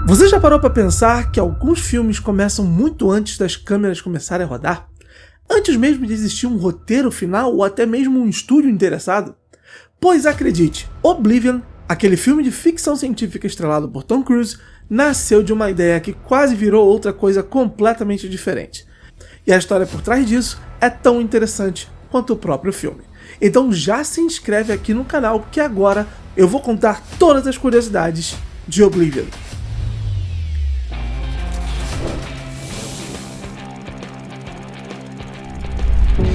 Você já parou para pensar que alguns filmes começam muito antes das câmeras começarem a rodar? Antes mesmo de existir um roteiro final ou até mesmo um estúdio interessado? Pois acredite, Oblivion, aquele filme de ficção científica estrelado por Tom Cruise, nasceu de uma ideia que quase virou outra coisa completamente diferente. E a história por trás disso é tão interessante quanto o próprio filme. Então já se inscreve aqui no canal que agora eu vou contar todas as curiosidades de Oblivion.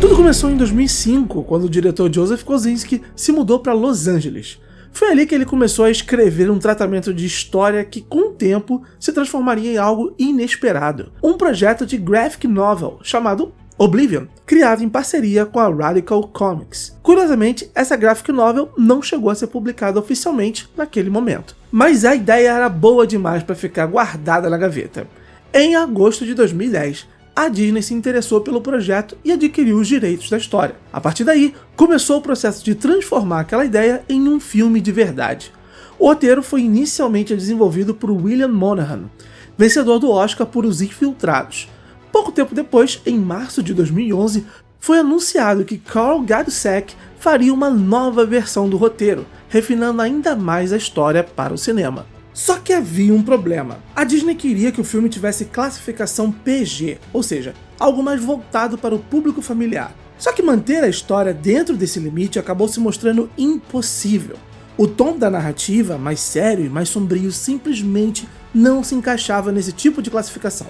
Tudo começou em 2005, quando o diretor Joseph Kosinski se mudou para Los Angeles. Foi ali que ele começou a escrever um tratamento de história que, com o tempo, se transformaria em algo inesperado. Um projeto de graphic novel chamado Oblivion, criado em parceria com a Radical Comics. Curiosamente, essa graphic novel não chegou a ser publicada oficialmente naquele momento. Mas a ideia era boa demais para ficar guardada na gaveta. Em agosto de 2010, a Disney se interessou pelo projeto e adquiriu os direitos da história. A partir daí, começou o processo de transformar aquela ideia em um filme de verdade. O roteiro foi inicialmente desenvolvido por William Monahan, vencedor do Oscar por Os Infiltrados. Pouco tempo depois, em março de 2011, foi anunciado que Carl Gadusek faria uma nova versão do roteiro, refinando ainda mais a história para o cinema. Só que havia um problema. A Disney queria que o filme tivesse classificação PG, ou seja, algo mais voltado para o público familiar. Só que manter a história dentro desse limite acabou se mostrando impossível. O tom da narrativa, mais sério e mais sombrio, simplesmente não se encaixava nesse tipo de classificação.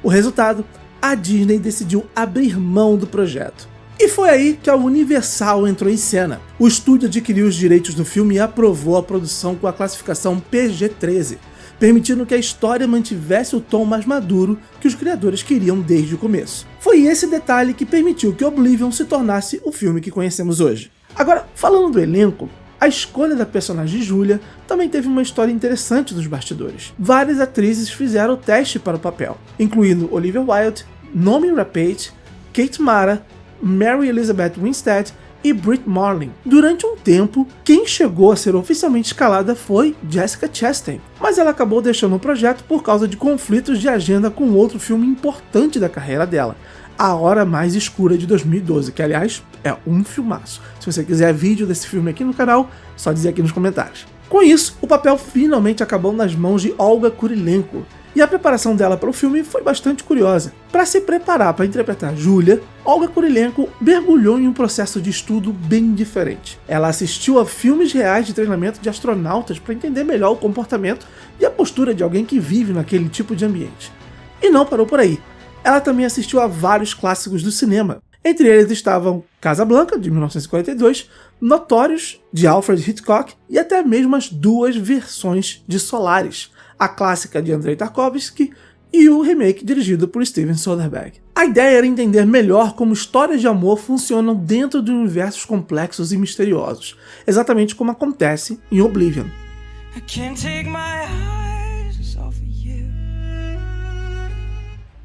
O resultado? A Disney decidiu abrir mão do projeto. E foi aí que a Universal entrou em cena. O estúdio adquiriu os direitos do filme e aprovou a produção com a classificação PG-13, permitindo que a história mantivesse o tom mais maduro que os criadores queriam desde o começo. Foi esse detalhe que permitiu que Oblivion se tornasse o filme que conhecemos hoje. Agora, falando do elenco, a escolha da personagem Julia também teve uma história interessante dos bastidores. Várias atrizes fizeram o teste para o papel, incluindo Olivia Wilde, Noomi Rapace, Kate Mara, Mary Elizabeth Winstead e Brit Marling. Durante um tempo, quem chegou a ser oficialmente escalada foi Jessica Chastain, mas ela acabou deixando o projeto por causa de conflitos de agenda com outro filme importante da carreira dela, A Hora Mais Escura de 2012, que aliás é um filmaço. Se você quiser vídeo desse filme aqui no canal, só dizer aqui nos comentários. Com isso, o papel finalmente acabou nas mãos de Olga Kurilenko, e a preparação dela para o filme foi bastante curiosa. Para se preparar para interpretar Julia, Olga Kurilenko mergulhou em um processo de estudo bem diferente. Ela assistiu a filmes reais de treinamento de astronautas para entender melhor o comportamento e a postura de alguém que vive naquele tipo de ambiente. E não parou por aí. Ela também assistiu a vários clássicos do cinema. Entre eles estavam Casablanca, de 1942, Notorious, de Alfred Hitchcock, e até mesmo as duas versões de Solaris, a clássica de Andrei Tarkovsky e o remake dirigido por Steven Soderbergh. A ideia era entender melhor como histórias de amor funcionam dentro de universos complexos e misteriosos, exatamente como acontece em Oblivion.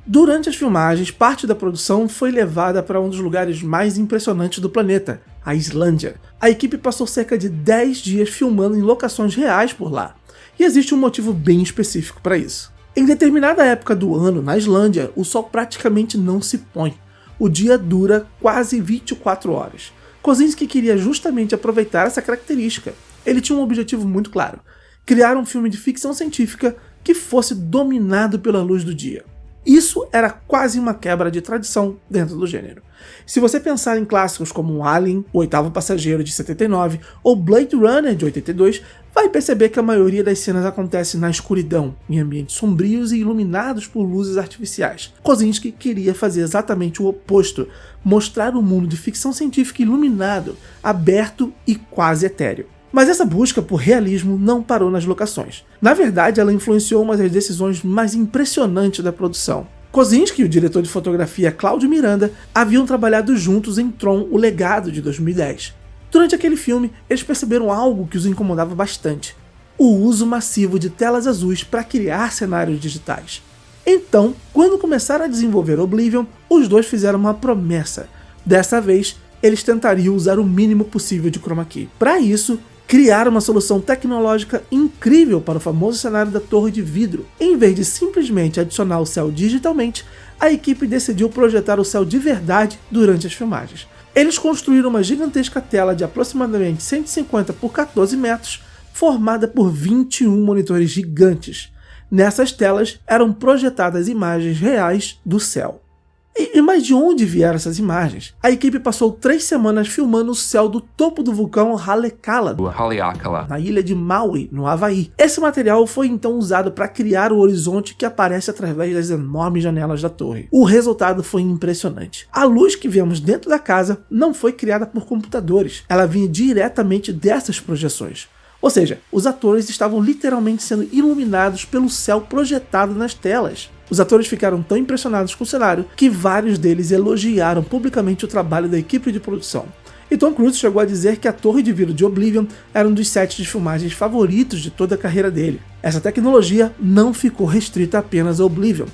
Durante as filmagens, parte da produção foi levada para um dos lugares mais impressionantes do planeta, a Islândia. A equipe passou cerca de 10 dias filmando em locações reais por lá. E existe um motivo bem específico para isso. Em determinada época do ano, na Islândia, o sol praticamente não se põe. O dia dura quase 24 horas. Kosinski queria justamente aproveitar essa característica. Ele tinha um objetivo muito claro: criar um filme de ficção científica que fosse dominado pela luz do dia. Isso era quase uma quebra de tradição dentro do gênero. Se você pensar em clássicos como Alien, O Oitavo Passageiro de 79 ou Blade Runner de 82, vai perceber que a maioria das cenas acontece na escuridão, em ambientes sombrios e iluminados por luzes artificiais. Kosinski queria fazer exatamente o oposto, mostrar um mundo de ficção científica iluminado, aberto e quase etéreo. Mas essa busca por realismo não parou nas locações. Na verdade, ela influenciou uma das decisões mais impressionantes da produção. Kosinski e o diretor de fotografia Cláudio Miranda haviam trabalhado juntos em Tron: O Legado de 2010. Durante aquele filme, eles perceberam algo que os incomodava bastante: o uso massivo de telas azuis para criar cenários digitais. Então, quando começaram a desenvolver Oblivion, os dois fizeram uma promessa. Dessa vez, eles tentariam usar o mínimo possível de chroma key. Para isso, criar uma solução tecnológica incrível para o famoso cenário da Torre de Vidro. Em vez de simplesmente adicionar o céu digitalmente, a equipe decidiu projetar o céu de verdade durante as filmagens. Eles construíram uma gigantesca tela de aproximadamente 150 por 14 metros, formada por 21 monitores gigantes. Nessas telas eram projetadas imagens reais do céu. Mas de onde vieram essas imagens? A equipe passou 3 semanas filmando o céu do topo do vulcão Haleakala, na ilha de Maui, no Havaí. Esse material foi então usado para criar o horizonte que aparece através das enormes janelas da torre. O resultado foi impressionante. A luz que vemos dentro da casa não foi criada por computadores, ela vinha diretamente dessas projeções. Ou seja, os atores estavam literalmente sendo iluminados pelo céu projetado nas telas. Os atores ficaram tão impressionados com o cenário que vários deles elogiaram publicamente o trabalho da equipe de produção. E Tom Cruise chegou a dizer que a Torre de Vidro de Oblivion era um dos sets de filmagens favoritos de toda a carreira dele. Essa tecnologia não ficou restrita apenas a Oblivion.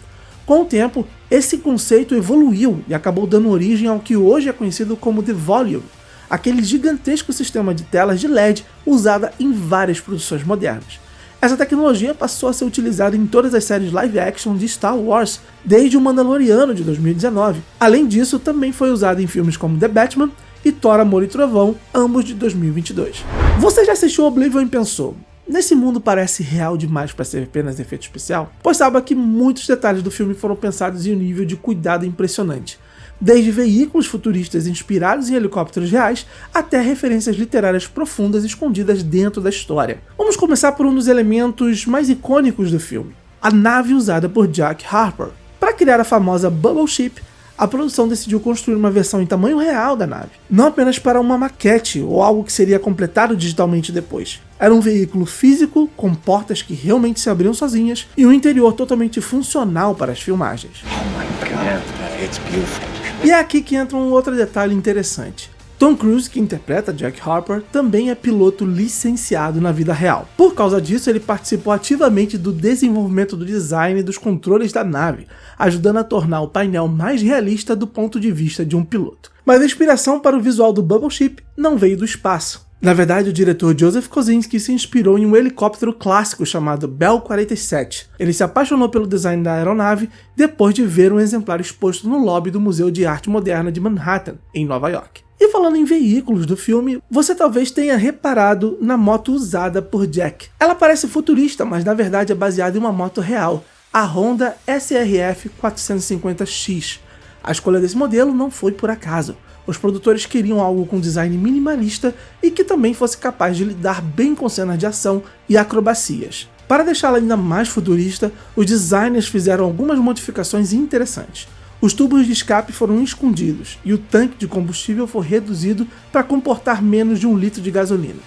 Com o tempo, esse conceito evoluiu e acabou dando origem ao que hoje é conhecido como The Volume, aquele gigantesco sistema de telas de LED usada em várias produções modernas. Essa tecnologia passou a ser utilizada em todas as séries live action de Star Wars, desde o Mandaloriano de 2019. Além disso, também foi usada em filmes como The Batman e Thor, Amor e Trovão, ambos de 2022. Você já assistiu Oblivion e pensou: nesse mundo parece real demais para ser apenas efeito especial? Pois saiba que muitos detalhes do filme foram pensados em um nível de cuidado impressionante. Desde veículos futuristas inspirados em helicópteros reais, até referências literárias profundas escondidas dentro da história. Vamos começar por um dos elementos mais icônicos do filme, a nave usada por Jack Harper. Para criar a famosa Bubble Ship, a produção decidiu construir uma versão em tamanho real da nave, não apenas para uma maquete ou algo que seria completado digitalmente depois. Era um veículo físico, com portas que realmente se abriam sozinhas e um interior totalmente funcional para as filmagens. Oh my God, it's beautiful. E é aqui que entra um outro detalhe interessante. Tom Cruise, que interpreta Jack Harper, também é piloto licenciado na vida real. Por causa disso, ele participou ativamente do desenvolvimento do design e dos controles da nave, ajudando a tornar o painel mais realista do ponto de vista de um piloto. Mas a inspiração para o visual do Bubble Ship não veio do espaço. Na verdade, o diretor Joseph Kosinski se inspirou em um helicóptero clássico chamado Bell 47. Ele se apaixonou pelo design da aeronave depois de ver um exemplar exposto no lobby do Museu de Arte Moderna de Manhattan, em Nova York. E falando em veículos do filme, você talvez tenha reparado na moto usada por Jack. Ela parece futurista, mas na verdade é baseada em uma moto real, a Honda SRF 450X. A escolha desse modelo não foi por acaso. Os produtores queriam algo com design minimalista e que também fosse capaz de lidar bem com cenas de ação e acrobacias. Para deixá-la ainda mais futurista, os designers fizeram algumas modificações interessantes. Os tubos de escape foram escondidos e o tanque de combustível foi reduzido para comportar menos de 1 litro de gasolina.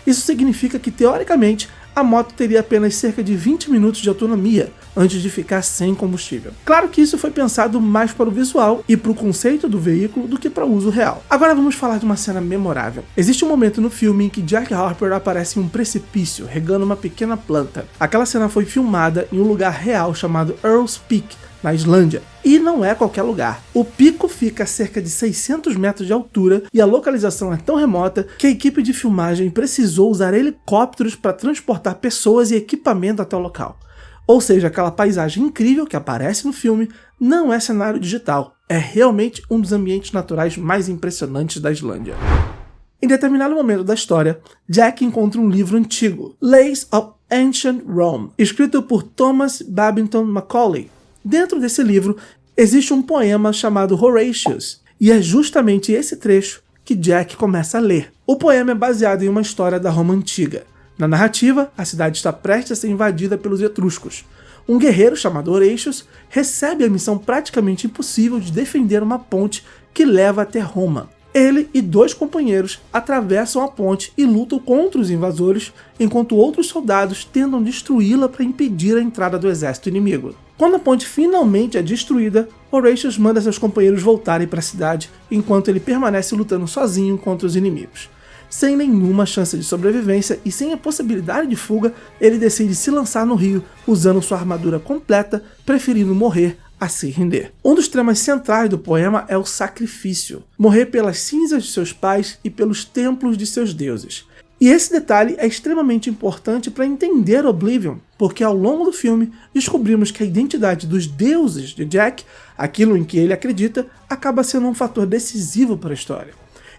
Isso significa que, teoricamente, a moto teria apenas cerca de 20 minutos de autonomia antes de ficar sem combustível. Claro que isso foi pensado mais para o visual e para o conceito do veículo do que para o uso real. Agora vamos falar de uma cena memorável. Existe um momento no filme em que Jack Harper aparece em um precipício, regando uma pequena planta. Aquela cena foi filmada em um lugar real chamado Earl's Peak, na Islândia. E não é qualquer lugar. O pico fica a cerca de 600 metros de altura e a localização é tão remota que a equipe de filmagem precisou usar helicópteros para transportar pessoas e equipamento até o local. Ou seja, aquela paisagem incrível que aparece no filme não é cenário digital, é realmente um dos ambientes naturais mais impressionantes da Islândia. Em determinado momento da história, Jack encontra um livro antigo, Lays of Ancient Rome, escrito por Thomas Babington Macaulay. Dentro desse livro, existe um poema chamado Horatius, e é justamente esse trecho que Jack começa a ler. O poema é baseado em uma história da Roma Antiga. Na narrativa, a cidade está prestes a ser invadida pelos etruscos. Um guerreiro chamado Horatius recebe a missão praticamente impossível de defender uma ponte que leva até Roma. Ele e 2 companheiros atravessam a ponte e lutam contra os invasores, enquanto outros soldados tentam destruí-la para impedir a entrada do exército inimigo. Quando a ponte finalmente é destruída, Horatius manda seus companheiros voltarem para a cidade, enquanto ele permanece lutando sozinho contra os inimigos. Sem nenhuma chance de sobrevivência e sem a possibilidade de fuga, ele decide se lançar no rio, usando sua armadura completa, preferindo morrer a se render. Um dos temas centrais do poema é o sacrifício, morrer pelas cinzas de seus pais e pelos templos de seus deuses. E esse detalhe é extremamente importante para entender Oblivion, porque ao longo do filme descobrimos que a identidade dos deuses de Jack, aquilo em que ele acredita, acaba sendo um fator decisivo para a história.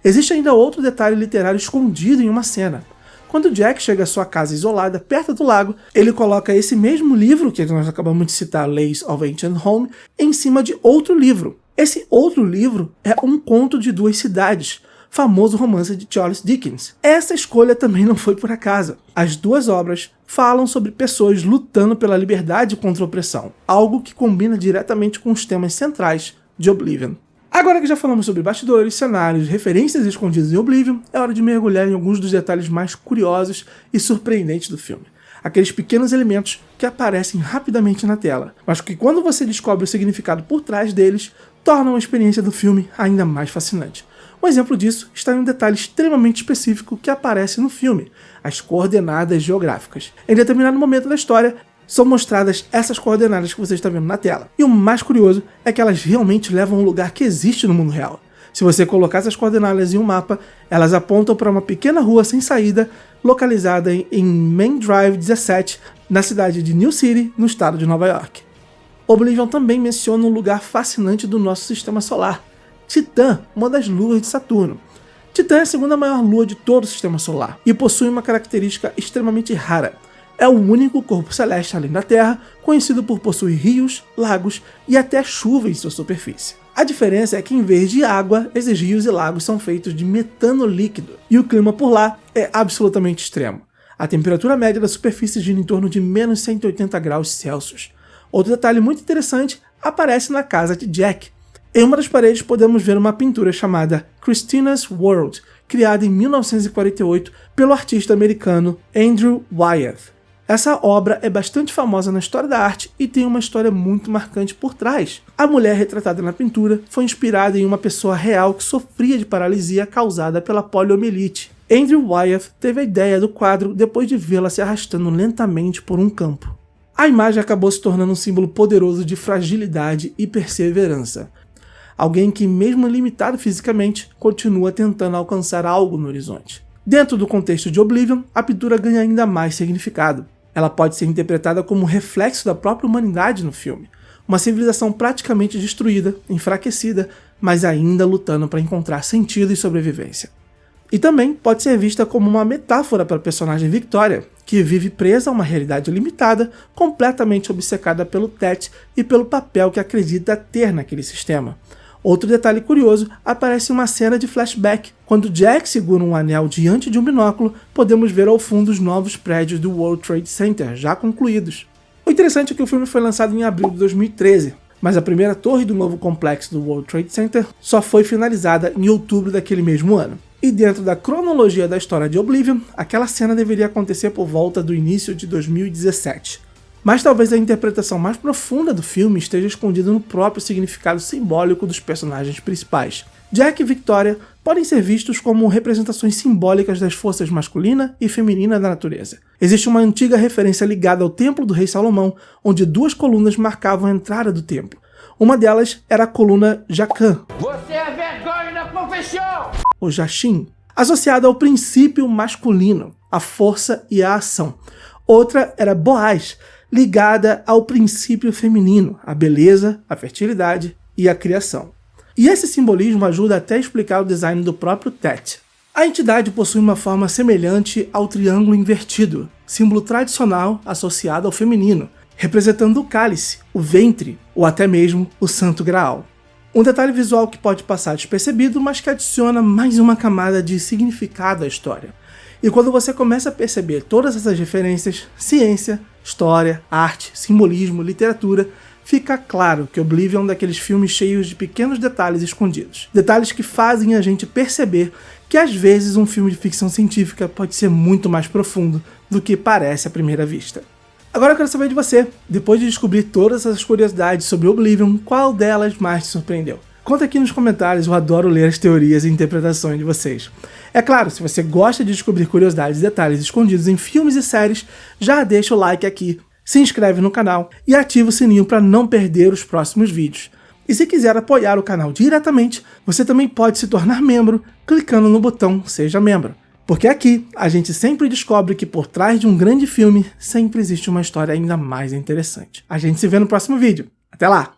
Existe ainda outro detalhe literário escondido em uma cena. Quando Jack chega à sua casa isolada, perto do lago, ele coloca esse mesmo livro, que nós acabamos de citar, Lays of Ancient Home, em cima de outro livro. Esse outro livro é Um Conto de Duas Cidades, famoso romance de Charles Dickens. Essa escolha também não foi por acaso. As duas obras falam sobre pessoas lutando pela liberdade contra a opressão, algo que combina diretamente com os temas centrais de Oblivion. Agora que já falamos sobre bastidores, cenários, referências escondidas em Oblivion, é hora de mergulhar em alguns dos detalhes mais curiosos e surpreendentes do filme. Aqueles pequenos elementos que aparecem rapidamente na tela, mas que quando você descobre o significado por trás deles, tornam a experiência do filme ainda mais fascinante. Um exemplo disso está em um detalhe extremamente específico que aparece no filme, as coordenadas geográficas. Em determinado momento da história, são mostradas essas coordenadas que você está vendo na tela. E o mais curioso é que elas realmente levam a um lugar que existe no mundo real. Se você colocar essas coordenadas em um mapa, elas apontam para uma pequena rua sem saída, localizada em Main Drive 17, na cidade de New City, no estado de Nova York. Oblivion também menciona um lugar fascinante do nosso sistema solar, Titã, uma das luas de Saturno. Titã é a segunda maior lua de todo o sistema solar e possui uma característica extremamente rara. É o único corpo celeste além da Terra conhecido por possuir rios, lagos e até chuva em sua superfície. A diferença é que em vez de água, esses rios e lagos são feitos de metano líquido e o clima por lá é absolutamente extremo. A temperatura média da superfície gira em torno de menos 180 graus Celsius. Outro detalhe muito interessante aparece na casa de Jack. Em uma das paredes podemos ver uma pintura chamada Christina's World, criada em 1948 pelo artista americano Andrew Wyeth. Essa obra é bastante famosa na história da arte e tem uma história muito marcante por trás. A mulher retratada na pintura foi inspirada em uma pessoa real que sofria de paralisia causada pela poliomielite. Andrew Wyeth teve a ideia do quadro depois de vê-la se arrastando lentamente por um campo. A imagem acabou se tornando um símbolo poderoso de fragilidade e perseverança. Alguém que, mesmo limitado fisicamente, continua tentando alcançar algo no horizonte. Dentro do contexto de Oblivion, a pintura ganha ainda mais significado. Ela pode ser interpretada como um reflexo da própria humanidade no filme. Uma civilização praticamente destruída, enfraquecida, mas ainda lutando para encontrar sentido e sobrevivência. E também pode ser vista como uma metáfora para a personagem Victoria, que vive presa a uma realidade limitada, completamente obcecada pelo Tet e pelo papel que acredita ter naquele sistema. Outro detalhe curioso aparece em uma cena de flashback. Quando Jack segura um anel diante de um binóculo, podemos ver ao fundo os novos prédios do World Trade Center, já concluídos. O interessante é que o filme foi lançado em abril de 2013, mas a primeira torre do novo complexo do World Trade Center só foi finalizada em outubro daquele mesmo ano. E dentro da cronologia da história de Oblivion, aquela cena deveria acontecer por volta do início de 2017. Mas talvez a interpretação mais profunda do filme esteja escondida no próprio significado simbólico dos personagens principais. Jack e Victoria podem ser vistos como representações simbólicas das forças masculina e feminina da natureza. Existe uma antiga referência ligada ao Templo do Rei Salomão, onde duas colunas marcavam a entrada do templo. Uma delas era a coluna Jachin. Você é vergonha da profissão! Ou Jachin, associada ao princípio masculino, a força e a ação. Outra era Boaz, ligada ao princípio feminino, a beleza, a fertilidade e a criação. E esse simbolismo ajuda até a explicar o design do próprio Tet. A entidade possui uma forma semelhante ao triângulo invertido, símbolo tradicional associado ao feminino, representando o cálice, o ventre ou até mesmo o Santo Graal. Um detalhe visual que pode passar despercebido, mas que adiciona mais uma camada de significado à história. E quando você começa a perceber todas essas referências, ciência, história, arte, simbolismo, literatura, fica claro que Oblivion é um daqueles filmes cheios de pequenos detalhes escondidos. Detalhes que fazem a gente perceber que às vezes um filme de ficção científica pode ser muito mais profundo do que parece à primeira vista. Agora eu quero saber de você, depois de descobrir todas essas curiosidades sobre Oblivion, qual delas mais te surpreendeu? Conta aqui nos comentários, eu adoro ler as teorias e interpretações de vocês. É claro, se você gosta de descobrir curiosidades e detalhes escondidos em filmes e séries, já deixa o like aqui, se inscreve no canal e ativa o sininho para não perder os próximos vídeos. E se quiser apoiar o canal diretamente, você também pode se tornar membro clicando no botão Seja Membro. Porque aqui a gente sempre descobre que por trás de um grande filme sempre existe uma história ainda mais interessante. A gente se vê no próximo vídeo. Até lá!